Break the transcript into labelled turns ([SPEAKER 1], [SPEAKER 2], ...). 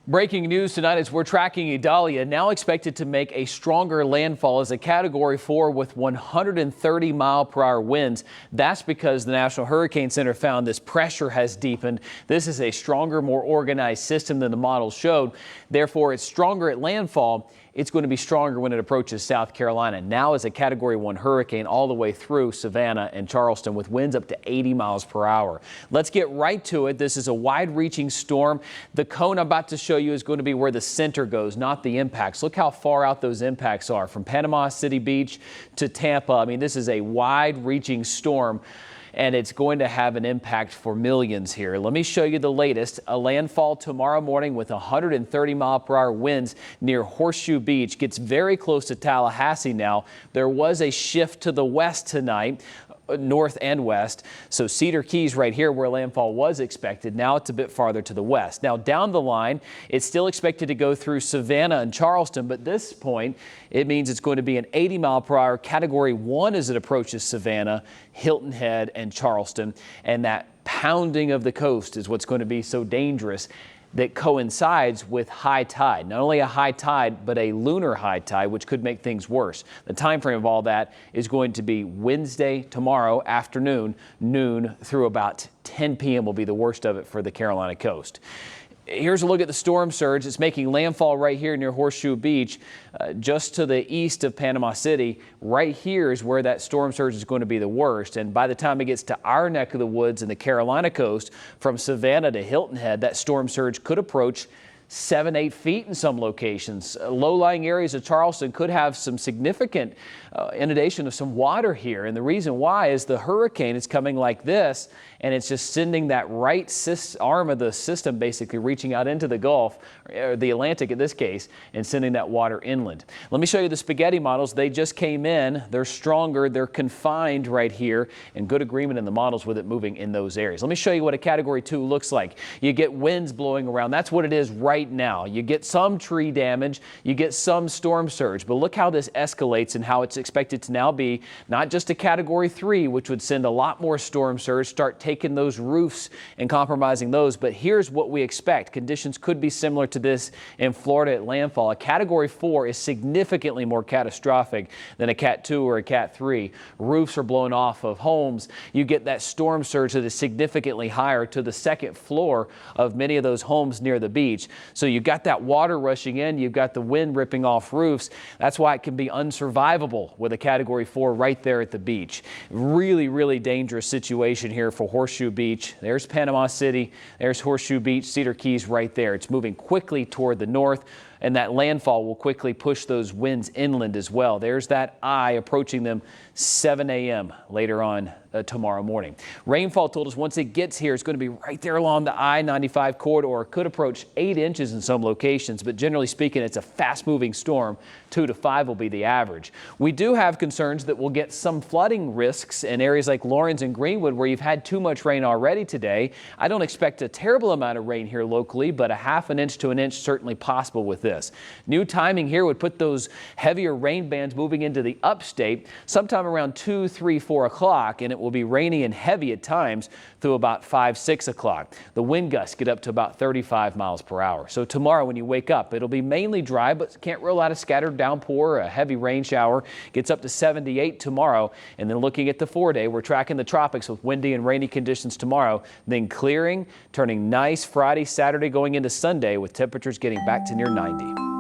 [SPEAKER 1] Breaking news tonight as we're tracking Idalia, now expected to make a stronger landfall as a Category 4 with 130-mile-per-hour winds. That's because the National Hurricane Center found this pressure has deepened. This is a stronger, more organized system than the models showed. Therefore, it's stronger at landfall. It's going to be stronger when it approaches South Carolina. Now as a Category 1 hurricane all the way through Savanah and Charleston with winds up to 80 miles per hour. Let's get right to it. This is a wide-reaching storm. The cone I'm about to show you is going to be where the center goes, not the impacts. Look how far out those impacts are from Panama City Beach to Tampa. I mean, this is a wide-reaching storm, and it's going to have an impact for millions here. Let me show you the latest. A landfall tomorrow morning with 130-mile-per-hour winds near Horseshoe Beach. Gets very close to Tallahassee now. There was a shift to the west tonight, north and west. So Cedar Keys right here where landfall was expected. Now it's a bit farther to the west. Now down the line, it's still expected to go through Savanah and Charleston, but at this point, it means it's going to be an 80-mile-per-hour Category 1 as it approaches Savanah, Hilton Head and Charleston. And that pounding of the coast is what's going to be so dangerous, that coincides with high tide. Not only a high tide, but a lunar high tide, which could make things worse. The time frame of all that is going to be Wednesday, tomorrow afternoon, noon through about 10 p.m. will be the worst of it for the Carolina coast. Here's a look at the storm surge. It's making landfall right here near Horseshoe Beach, just to the east of Panama City. Right here is where that storm surge is going to be the worst. And by the time it gets to our neck of the woods in the Carolina coast, from Savanah to Hilton Head, that storm surge could approach 7-8 feet in some locations. Low-lying areas of Charleston could have some significant inundation of some water here. And the reason why is the hurricane is coming like this, and it's just sending that right arm of the system basically reaching out into the Gulf, or the Atlantic in this case, and sending that water inland. Let me show you the spaghetti models. They just came in. They're stronger. They're confined right here, and good agreement in the models with it moving in those areas. Let me show you what a Category 2 looks like. You get winds blowing around. That's what it is right now. You get some tree damage. You get some storm surge. But look how this escalates and how it's expected to now be not just a Category 3, which would send a lot more storm surge, start taking those roofs and compromising those. But here's what we expect. Conditions could be similar to this in Florida at landfall. A Category 4 is significantly more catastrophic than a Cat 2 or a Cat 3. Roofs are blown off of homes. You get that storm surge that is significantly higher to the second floor of many of those homes near the beach. So you've got that water rushing in. You've got the wind ripping off roofs. That's why it can be unsurvivable with a Category 4 right there at the beach. Really, really dangerous situation here for Horseshoe Beach. There's Panama City. There's Horseshoe Beach, Cedar Keys right there. It's moving quickly toward the north, and that landfall will quickly push those winds inland as well. There's that eye approaching them 7 a.m. later on tomorrow morning. Rainfall told us once it gets here, it's going to be right there along the I-95 corridor. It could approach 8 inches in some locations, but generally speaking, it's a fast-moving storm. 2 to 5 will be the average. We do have concerns that we'll get some flooding risks in areas like Lawrence and Greenwood where you've had too much rain already today. I don't expect a terrible amount of rain here locally, but a ½ an inch to an inch certainly possible with this. New timing here would put those heavier rain bands moving into the upstate sometime around 2, 3, 4 o'clock, and it will be rainy and heavy at times through about 5, 6 o'clock. The wind gusts get up to about 35 miles per hour. So tomorrow when you wake up, it'll be mainly dry, but can't rule out a scattered downpour, a heavy rain shower. Gets up to 78 tomorrow. And then looking at the 4-day, we're tracking the tropics with windy and rainy conditions tomorrow, then clearing, turning nice Friday, Saturday going into Sunday with temperatures getting back to near 90.